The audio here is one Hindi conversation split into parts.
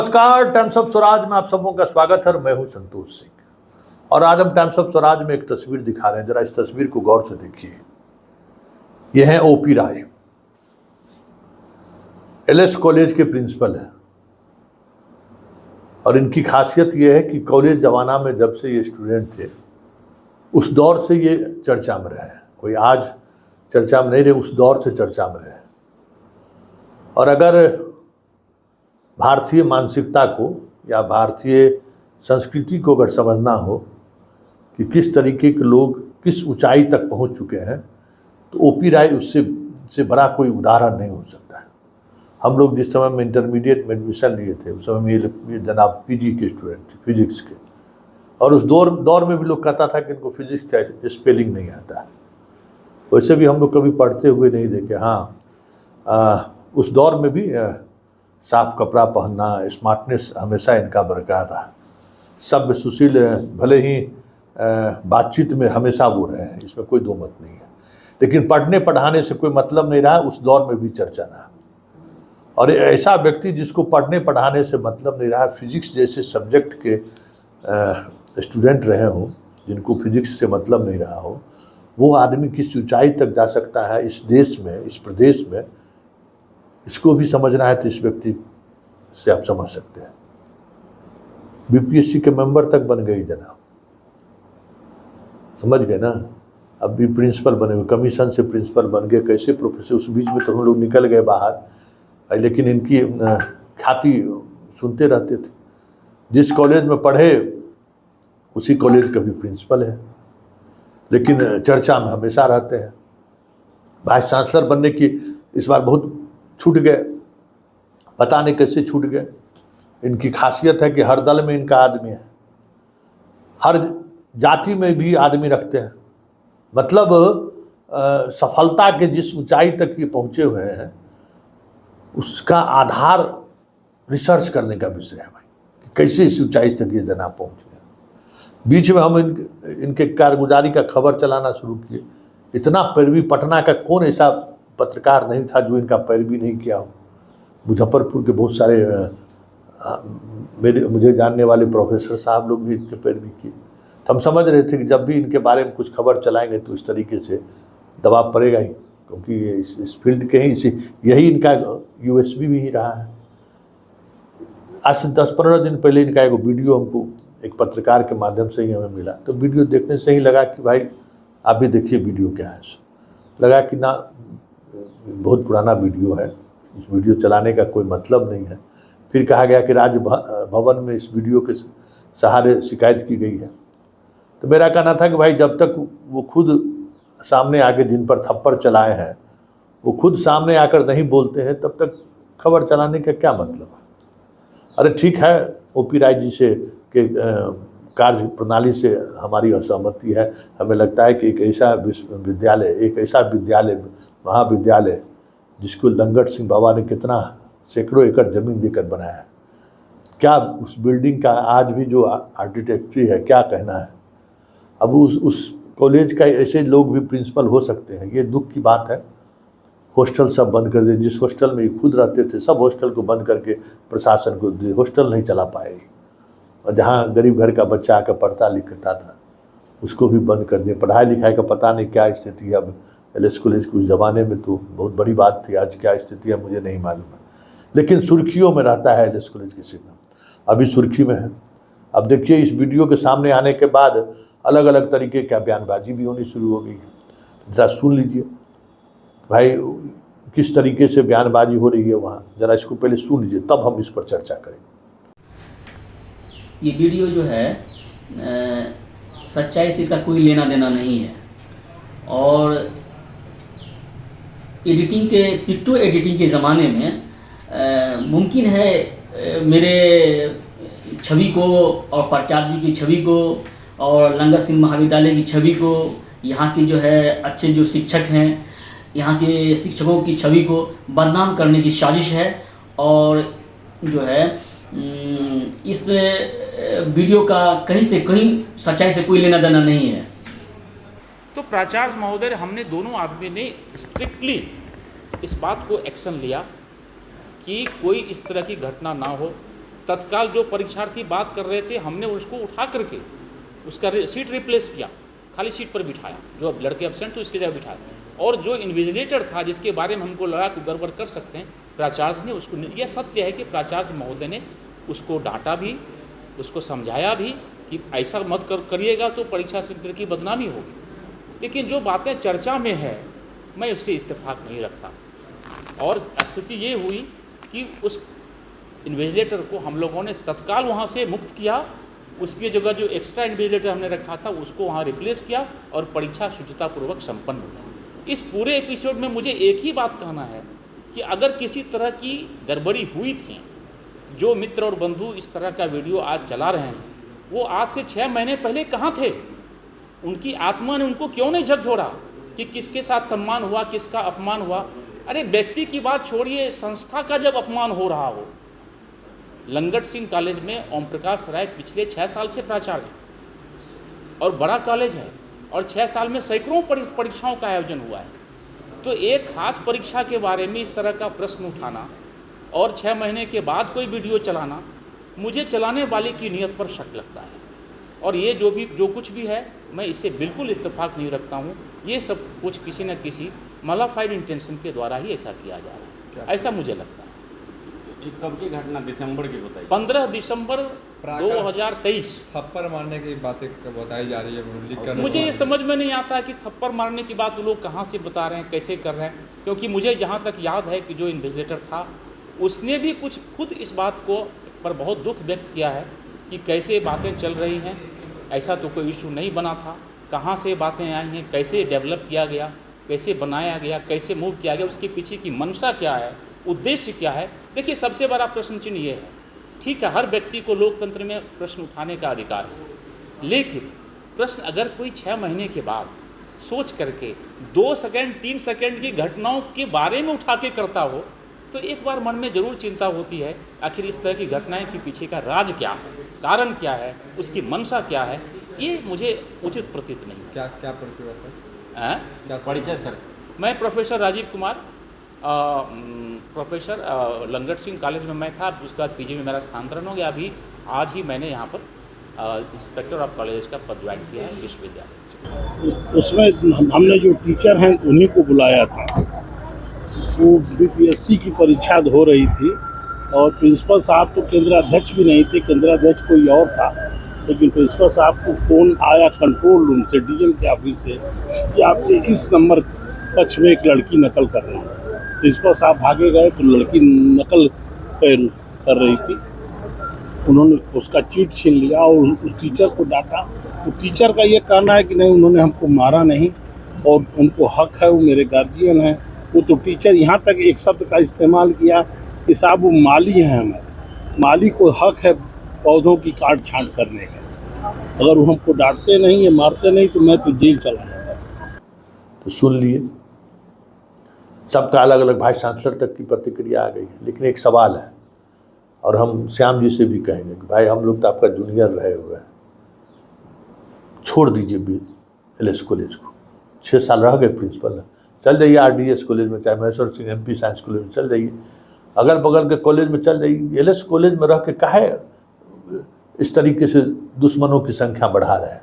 नमस्कार, टाइम्स ऑफ स्वराज में आप सबों का स्वागत है। मैं हूं संतोष सिंह और आज हम टाइम्स ऑफ स्वराज में एक तस्वीर दिखा रहे हैं। जरा इस तस्वीर को गौर से देखिए। यह है ओपी राय, एलएस कॉलेज के प्रिंसिपल हैं और इनकी खासियत यह है कि कॉलेज जमाना में जब से ये स्टूडेंट थे उस दौर से ये चर्चा में रहे हैं। कोई आज चर्चा में नहीं रहे, उस दौर से चर्चा में रहे। और अगर भारतीय मानसिकता को या भारतीय संस्कृति को अगर समझना हो कि किस तरीके के लोग किस ऊंचाई तक पहुंच चुके हैं, तो ओपी राय उससे बड़ा कोई उदाहरण नहीं हो सकता है। हम लोग जिस समय में इंटरमीडिएट में एडमिशन लिए थे उस समय में ये जनाब पीजी के स्टूडेंट थे, फिजिक्स के, और उस दौर में भी लोग कहता था कि इनको फिजिक्स का स्पेलिंग नहीं आता है। वैसे भी हम लोग कभी पढ़ते हुए नहीं देखे। हाँ, उस दौर में भी साफ कपड़ा पहनना, स्मार्टनेस हमेशा इनका बरकरार रहा। सभ्य सुशील, भले ही बातचीत में हमेशा वो रहे हैं, इसमें कोई दो मत नहीं है। लेकिन पढ़ने पढ़ाने से कोई मतलब नहीं रहा, उस दौर में भी चर्चा रहा। और ऐसा व्यक्ति जिसको पढ़ने पढ़ाने से मतलब नहीं रहा, फिजिक्स जैसे सब्जेक्ट के स्टूडेंट रहे हों, जिनको फिजिक्स से मतलब नहीं रहा हो, वो आदमी किस ऊंचाई तक जा सकता है इस देश में, इस प्रदेश में, इसको भी समझना है तो इस व्यक्ति से आप समझ सकते हैं। बीपीएससी के मेंबर तक बन गई जनाब, समझ गए ना। अब भी प्रिंसिपल बने हुए, कमीशन से प्रिंसिपल बन गए, कैसे प्रोफेसर। उस बीच में तो हम लोग निकल गए बाहर, लेकिन इनकी ख्याति सुनते रहते थे। जिस कॉलेज में पढ़े उसी कॉलेज का भी प्रिंसिपल है, लेकिन चर्चा में हमेशा रहते हैं। वाइस चांसलर बनने की इस बार बहुत छूट गए, पता नहीं कैसे छूट गए। इनकी खासियत है कि हर दल में इनका आदमी है, हर जाति में भी आदमी रखते हैं। मतलब सफलता के जिस ऊंचाई तक ये पहुंचे हुए हैं उसका आधार रिसर्च करने का विषय है भाई, कि कैसे इस ऊंचाई तक ये जनाब पहुंच गए। बीच में हम इनके कारगुजारी का खबर चलाना शुरू किए। इतना पैरवी, पटना का कौन ऐसा पत्रकार नहीं था जो इनका पैरवी नहीं किया हो। मुजफ्फरपुर के बहुत सारे मुझे जानने वाले प्रोफेसर साहब लोग भी इनके पैरवी किए। तो हम समझ रहे थे कि जब भी इनके बारे में कुछ खबर चलाएंगे तो इस तरीके से दबाव पड़ेगा ही, क्योंकि इस फील्ड के ही यही इनका यूएसपी भी ही रहा है। आज से 10-15 दिन पहले इनका एक वीडियो हमको एक पत्रकार के माध्यम से ही हमें मिला। तो वीडियो देखने से ही लगा कि भाई आप भी देखिए वीडियो क्या है। लगा कि ना, बहुत पुराना वीडियो है, इस वीडियो चलाने का कोई मतलब नहीं है। फिर कहा गया कि राज्य भवन में इस वीडियो के सहारे शिकायत की गई है। तो मेरा कहना था कि भाई जब तक वो खुद सामने आके जिन पर थप्पड़ चलाए हैं वो खुद सामने आकर नहीं बोलते हैं, तब तक खबर चलाने का क्या मतलब है। अरे ठीक है, ओपी राय जी से के कार्य प्रणाली से हमारी असहमति है। हमें लगता है कि एक ऐसा विश्वविद्यालय, एक ऐसा विद्यालय, महाविद्यालय जिसको लंगट सिंह बाबा ने कितना सैकड़ों एकड़ ज़मीन देकर बनाया है, क्या उस बिल्डिंग का आज भी जो आर्किटेक्चर है क्या कहना है। अब उस कॉलेज का ऐसे लोग भी प्रिंसिपल हो सकते हैं, ये दुख की बात है। हॉस्टल सब बंद कर दिए। जिस हॉस्टल में ये खुद रहते थे सब हॉस्टल को बंद करके प्रशासन को दिए, हॉस्टल नहीं चला पाए। और जहाँ गरीब घर का बच्चा आकर पढ़ता लिखता था उसको भी बंद कर दिया। पढ़ाई लिखाई का पता नहीं क्या स्थिति है। अब एलएस कॉलेज कुछ ज़माने में तो बहुत बड़ी बात थी, आज क्या स्थिति है मुझे नहीं मालूम है, लेकिन सुर्खियों में रहता है एलएस कॉलेज के सिवा, अभी सुर्खी में है। अब देखिए इस वीडियो के सामने आने के बाद अलग अलग तरीके का बयानबाजी भी होनी शुरू हो गई है। जरा सुन लीजिए भाई किस तरीके से बयानबाजी हो रही है वहाँ, जरा इसको पहले सुन लीजिए तब हम इस पर चर्चा करेंगे। ये वीडियो जो है सच्चाई से इसका कोई लेना देना नहीं है, और एडिटिंग के, पिक्टो एडिटिंग के ज़माने में मुमकिन है मेरे छवि को और प्राचार्य जी की छवि को और लंगट सिंह महाविद्यालय की छवि को, यहाँ के जो है अच्छे जो शिक्षक हैं यहाँ के शिक्षकों की छवि को बदनाम करने की साजिश है। और जो है इस वीडियो का कहीं से कहीं सच्चाई से कोई लेना देना नहीं है। तो प्राचार्य महोदय, हमने दोनों आदमी ने स्ट्रिक्टली इस बात को एक्शन लिया कि कोई इस तरह की घटना ना हो, तत्काल जो परीक्षार्थी बात कर रहे थे हमने उसको उठा करके उसका सीट रिप्लेस किया, खाली सीट पर बिठाया, जो अब लड़के एब्सेंट थे उसकी जगह बिठाया। और जो इन्विजिलेटर था जिसके बारे में हमको लगा कि गड़बड़ कर सकते हैं, प्राचार्य ने उसको, यह सत्य है कि प्राचार्य महोदय ने उसको डांटा भी, उसको समझाया भी कि ऐसा मत करिएगा तो परीक्षा सेंटर की बदनामी होगी। लेकिन जो बातें चर्चा में है मैं उससे इत्तेफाक नहीं रखता। और स्थिति ये हुई कि उस इन्विजिलेटर को हम लोगों ने तत्काल वहाँ से मुक्त किया, उसकी जगह जो एक्स्ट्रा इन्विजिलेटर हमने रखा था उसको वहाँ रिप्लेस किया और परीक्षा शुचितापूर्वक संपन्न हुई। इस पूरे एपिसोड में मुझे एक ही बात कहना है कि अगर किसी तरह की गड़बड़ी हुई थी, जो मित्र और बंधु इस तरह का वीडियो आज चला रहे हैं वो आज से 6 महीने पहले कहाँ थे? उनकी आत्मा ने उनको क्यों नहीं झकझोरा कि किसके साथ सम्मान हुआ, किसका अपमान हुआ? अरे व्यक्ति की बात छोड़िए, संस्था का जब अपमान हो रहा हो। लंगट सिंह कॉलेज में ओम प्रकाश राय पिछले 6 साल से प्राचार्य और बड़ा कॉलेज है और 6 साल में सैकड़ों परीक्षाओं का आयोजन हुआ है। तो एक खास परीक्षा के बारे में इस तरह का प्रश्न उठाना और 6 महीने के बाद कोई वीडियो चलाना, मुझे चलाने वाले की नीयत पर शक लगता है। और ये जो कुछ भी है मैं इससे बिल्कुल इत्तेफाक नहीं रखता हूँ। ये सब कुछ किसी न किसी मलाफाइड इंटेंशन के द्वारा ही ऐसा किया जा रहा है, ऐसा मुझे लगता है। ये कब की घटना, दिसंबर की बताइए? 15 दिसंबर 2023। थप्पड़ मारने की बातें बताई जा रही है। मुझे ये समझ में नहीं आता है कि थप्पड़ मारने की बात वो लोग कहाँ से बता रहे हैं, कैसे कर रहे हैं। क्योंकि मुझे जहाँ तक याद है कि जो इन्विजिलेटर था उसने भी कुछ खुद इस बात को पर बहुत दुख व्यक्त किया है कि कैसे बातें चल रही हैं, ऐसा तो कोई इशू नहीं बना था, कहाँ से बातें आई हैं, कैसे डेवलप किया गया, कैसे बनाया गया, कैसे मूव किया गया, उसके पीछे की मंशा क्या है, उद्देश्य क्या है। देखिए सबसे बड़ा प्रश्न चिन्ह ये है, ठीक है हर व्यक्ति को लोकतंत्र में प्रश्न उठाने का अधिकार है, लेकिन प्रश्न अगर कोई 6 महीने के बाद सोच करके 2 सेकंड 3 सेकंड की घटनाओं के बारे में उठा के करता हो तो एक बार मन में ज़रूर चिंता होती है, आखिर इस तरह की घटनाएं के पीछे का राज क्या है, कारण क्या है, उसकी मंशा क्या है, ये मुझे उचित प्रतीत नहीं। क्या क्या परिचय सर? क्या परिचय सर? मैं professor Rajiv Kumar, professor Langat Singh college में मैं था, उसके बाद पीजी में मेरा स्थानांतरण हो गया। अभी आज ही मैंने यहाँ पर इंस्पेक्टर ऑफ कॉलेज का पद ज्वाइन किया है विश्वविद्यालय। उसमें हमने जो टीचर हैं उन्हीं को बुलाया था। वो बीपीएससी की परीक्षा हो रही थी और प्रिंसिपल साहब तो केंद्राध्यक्ष भी नहीं थे, केंद्राध्यक्ष कोई और था, लेकिन प्रिंसिपल साहब को फ़ोन आया कंट्रोल रूम से, डीएम के ऑफिस से, कि आपके इस नंबर कक्ष में एक लड़की नकल कर रही है। प्रिंसिपल साहब भागे गए तो लड़की नकल कर रही थी, उन्होंने उसका चीट छीन लिया और उस टीचर को डांटा। तो टीचर का ये कहना है कि नहीं उन्होंने हमको मारा नहीं और उनको हक है, वो मेरे गार्जियन हैं। वो तो टीचर यहाँ तक एक शब्द का इस्तेमाल किया कि साहब वो माली हैं, हमारे माली को हक है पौधों की काट छांट करने का, अगर वो हमको डांटते नहीं या मारते नहीं तो मैं तो जेल चला जाता। तो सुन लिए, सबका अलग अलग वाइस चांसलर तक की प्रतिक्रिया आ गई है। लेकिन एक सवाल है और हम श्याम जी से भी कहेंगे कि भाई हम लोग तो आपका जूनियर रहे हुए हैं, छोड़ दीजिए LS कॉलेज को। 6 साल रह गए प्रिंसिपल है, चल जाइए RDS कॉलेज में, चाहे Maheshwar Singh MP science college में चल जाइए, अगल बगल के कॉलेज में चल जाइए। LS कॉलेज में रह के काहे इस तरीके से दुश्मनों की संख्या बढ़ा रहे हैं?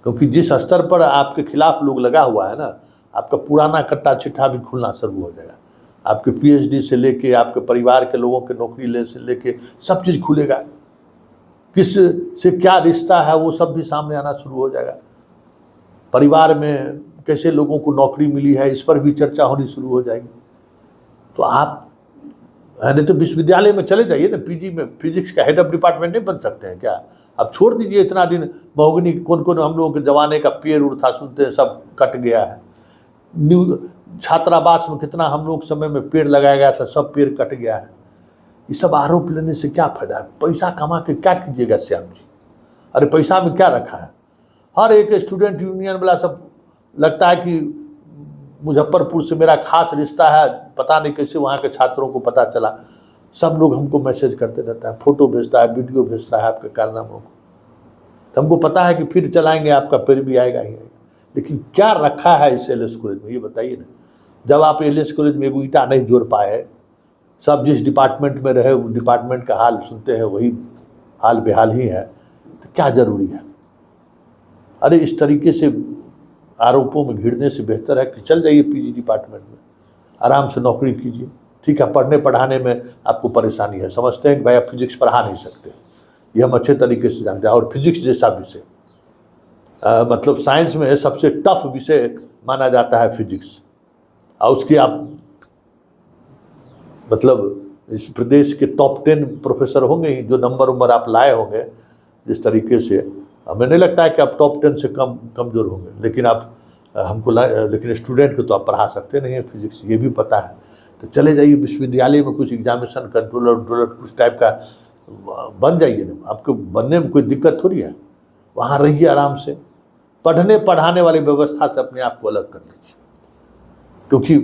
क्योंकि जिस स्तर पर आपके खिलाफ लोग लगा हुआ है ना, आपका पुराना कट्टा चिट्ठा भी खुलना शुरू हो जाएगा। आपके PhD से लेके आपके परिवार के लोगों के नौकरी ले से लेके सब चीज़ खुलेगा, किस से क्या रिश्ता है वो सब भी सामने आना शुरू हो जाएगा। परिवार में कैसे लोगों को नौकरी मिली है इस पर भी चर्चा होनी शुरू हो जाएगी। तो आप नहीं तो विश्वविद्यालय में चले जाइए ना, PG में फिजिक्स का हेड ऑफ डिपार्टमेंट नहीं बन सकते हैं क्या? अब छोड़ दीजिए, इतना दिन महोगनी कौन कौन हम लोगों के ज़माने का पेड़ उड़ था सुनते हैं, सब कट गया है। न्यू छात्रावास में कितना हम लोग समय में पेड़ लगाया गया था, सब पेड़ कट गया है। ये सब आरोप लेने से क्या फायदा है? पैसा कमा के क्या कीजिएगा श्याम जी? अरे पैसा में क्या रखा है? हर एक स्टूडेंट यूनियन वाला सब लगता है कि मुजफ्फरपुर से मेरा खास रिश्ता है, पता नहीं कैसे वहाँ के छात्रों को पता चला। सब लोग हमको मैसेज करते रहता है, फोटो भेजता है, वीडियो भेजता है आपके कारनामों को। तो हमको पता है कि फिर चलाएंगे आपका पेड़ भी आएगा ही आएगा। लेकिन क्या रखा है इस LS कॉलेज में ये बताइए ना। जब आप LS कॉलेज में एगो ईंटा नहीं जोड़ पाए सब जिस डिपार्टमेंट में रहे उस डिपार्टमेंट का हाल सुनते हैं, वही हाल बेहाल ही है, तो क्या ज़रूरी है? अरे इस तरीके से आरोपों में घिरने से बेहतर है कि चल जाइए पीजी डिपार्टमेंट में, आराम से नौकरी कीजिए। ठीक है, पढ़ने पढ़ाने में आपको परेशानी है, समझते हैं कि भाई आप फिजिक्स पढ़ा नहीं सकते, ये हम अच्छे तरीके से जानते हैं। और फिजिक्स जैसा विषय मतलब साइंस में सबसे टफ विषय माना जाता है फिजिक्स, और उसके आप मतलब इस प्रदेश के टॉप 10 प्रोफेसर होंगे ही, जो नंबर आप लाए होंगे जिस तरीके से, हमें नहीं लगता है कि आप टॉप 10 से कमज़ोर होंगे, लेकिन आप लेकिन स्टूडेंट को तो आप पढ़ा सकते नहीं है फिजिक्स, ये भी पता है। तो चले जाइए विश्वविद्यालय में कुछ एग्जामिनेशन कंट्रोलर कुछ टाइप का बन जाइए ना, आपको बनने में कोई दिक्कत थोड़ी है। वहाँ रहिए आराम से, पढ़ने पढ़ाने वाली व्यवस्था से अपने आप को अलग कर लीजिए, क्योंकि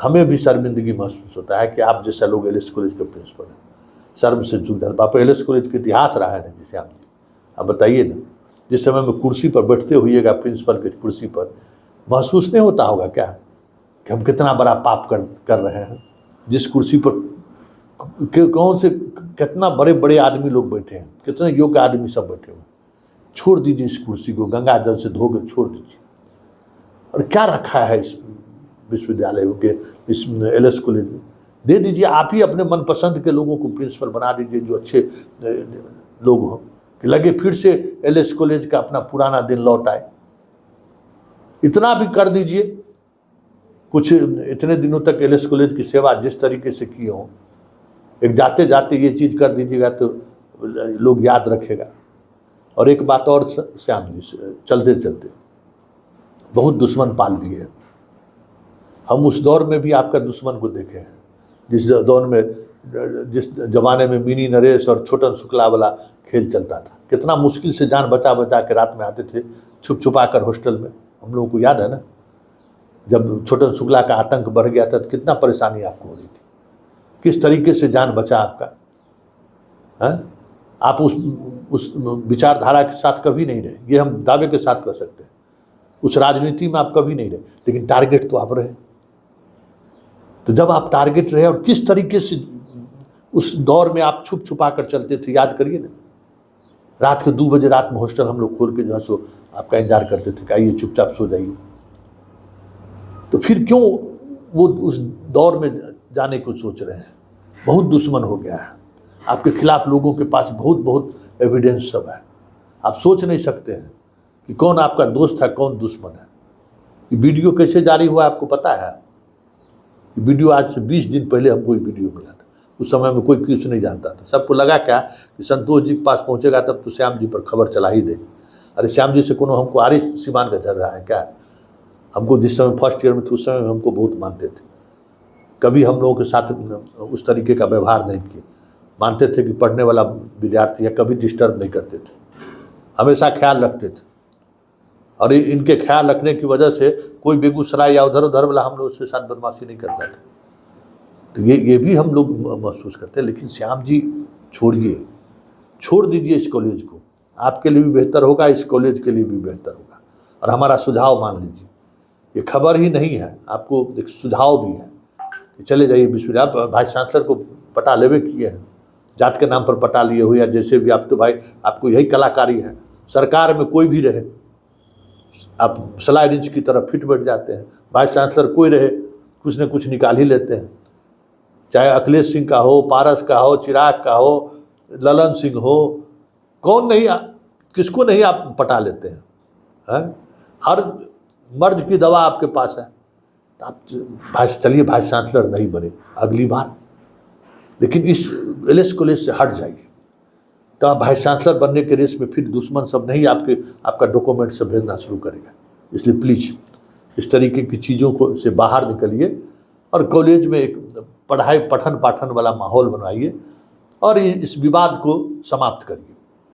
हमें भी शर्मिंदगी महसूस होता है कि आप जैसा लोग एलएस कॉलेज के प्रिंसिपल हैं, शर्म से चूक जाता। आप एलएस कॉलेज का इतिहास रहा है ना, जैसे आप बताइए ना, जिस समय में कुर्सी पर बैठते हुएगा प्रिंसिपल की कुर्सी पर, महसूस नहीं होता होगा क्या कि हम कितना बड़ा पाप कर रहे हैं? जिस कुर्सी पर कौन से कितना बड़े बड़े आदमी लोग बैठे हैं, कितने योग्य आदमी सब बैठे हुए, छोड़ दीजिए इस कुर्सी को, गंगा जल से धोकर छोड़ दीजिए। और क्या रखा है इस विश्वविद्यालय के, इस एलएस कॉलेज में? दे दीजिए, आप ही अपने मनपसंद के लोगों को प्रिंसिपल बना दीजिए, जो अच्छे लोग हों, कि लगे फिर से एलएस कॉलेज का अपना पुराना दिन लौट आए। इतना भी कर दीजिए, कुछ इतने दिनों तक एलएस कॉलेज की सेवा जिस तरीके से की हो, एक जाते जाते ये चीज़ कर दीजिएगा तो लोग याद रखेगा। और एक बात और श्याम जी, चलते चलते बहुत दुश्मन पाल दिए हैं। हम उस दौर में भी आपका दुश्मन को देखे हैं, जिस दौर में, जिस जमाने में मिनी नरेश और छोटन शुक्ला वाला खेल चलता था। कितना मुश्किल से जान बचा बचा के रात में आते थे, छुप छुपा कर हॉस्टल में। हम लोगों को याद है ना, जब छोटन शुक्ला का आतंक बढ़ गया था तो कितना परेशानी आपको हो रही थी, किस तरीके से जान बचा आपका है? आप उस विचारधारा के साथ कभी नहीं रहे, ये हम दावे के साथ कर सकते हैं। उस राजनीति में आप कभी नहीं रहे, लेकिन टारगेट तो आप रहे। तो जब आप टारगेट रहे, और किस तरीके से उस दौर में आप छुप छुपा कर चलते थे, याद करिए ना। रात के 2 बजे रात में हॉस्टल हम लोग खोल के जो है सो आपका इंतजार करते थे कि आइए चुपचाप सो जाइए। तो फिर क्यों वो उस दौर में जाने को सोच रहे हैं? बहुत दुश्मन हो गया है आपके खिलाफ, लोगों के पास बहुत एविडेंस सब है। आप सोच नहीं सकते हैं कि कौन आपका दोस्त है, कौन दुश्मन है। ये वीडियो कैसे जारी हुआ आपको पता है? ये वीडियो आज से 20 दिन पहले हमको ये वीडियो मिला था। उस समय में कोई कुछ नहीं जानता था, सबको लगा क्या कि संतोष जी के पास पहुंचेगा तब तो श्याम जी पर खबर चला ही देगी। अरे श्याम जी से कोनो हमको आरिश सीमान का चल रहा है क्या? हमको जिस समय फर्स्ट ईयर में थे उस समय हमको बहुत मानते थे, कभी हम लोगों के साथ उस तरीके का व्यवहार नहीं किए। मानते थे कि पढ़ने वाला विद्यार्थी है, कभी डिस्टर्ब नहीं करते थे, हमेशा ख्याल रखते थे। और इनके ख्याल रखने की वजह से कोई बेगूसराय या उधर वाला हम लोग उसके साथ बदमाशी नहीं करता था। तो ये भी हम लोग महसूस करते हैं। लेकिन श्याम जी छोड़िए, छोड़ दीजिए इस कॉलेज को, आपके लिए भी बेहतर होगा, इस कॉलेज के लिए भी बेहतर होगा। और हमारा सुझाव मान लीजिए, ये खबर ही नहीं है, आपको एक सुझाव भी है कि चले जाइए विश्वविद्यालय। वाइस चांसलर को पटा लेवे किए हैं, जात के नाम पर पटा लिए हो या जैसे भी, आप तो भाई आपको यही कलाकारी है। सरकार में कोई भी रहे, आप स्लाइड इंच की तरफ फिट बैठ जाते हैं। वाइस चांसलर कोई रहे, कुछ न कुछ निकाल ही लेते हैं, चाहे अखिलेश सिंह का हो, पारस का हो, चिराग का हो, ललन सिंह हो, कौन नहीं, किसको नहीं आप पटा लेते हैं? हर मर्ज की दवा आपके पास है। तो आप चलिए वाइस चांसलर नहीं बने अगली बार, लेकिन इस एलएस कॉलेज से हट जाइए। तो आप वाइस चांसलर बनने के रेस में फिर दुश्मन सब नहीं आपका डॉक्यूमेंट सब भेजना शुरू करेगा। इसलिए प्लीज़ इस तरीके की चीज़ों को से बाहर निकलिए और कॉलेज में एक पढ़ाई पठन पाठन वाला माहौल बनाइए और इस विवाद को समाप्त करिए।